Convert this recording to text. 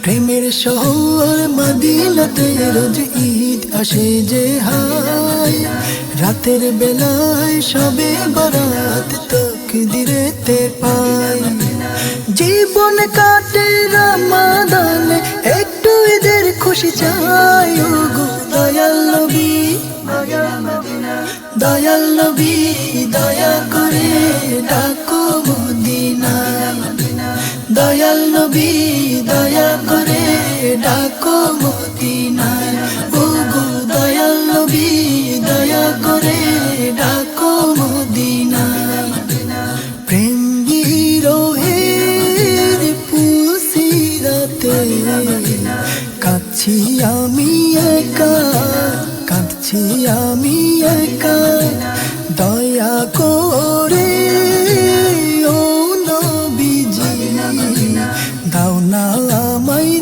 প্রেমের শহর মদিনাতে রোজ ঈদ আসে যে হায়, রাতের বেলায় সবে বরাত তাকদীরেতে পায়। জীবন কাটে রমাদানে, একটু ঈদের খুশি চাই। ওগো দয়াল নবী, দয়াল নবী, দয়া করে ডাকো মদিনায়। দয়াল নবী, দয়া করে ডাকো মদিনায়। ওগো দয়াল নবী, দয়া করে ডাকো মদিনায়। প্রেম বিরহের পুলসিরাতে কাঁদছি আমি একা, কাঁদছি আমি একা। দয়া করে ও নবীজি, দাও না আমায়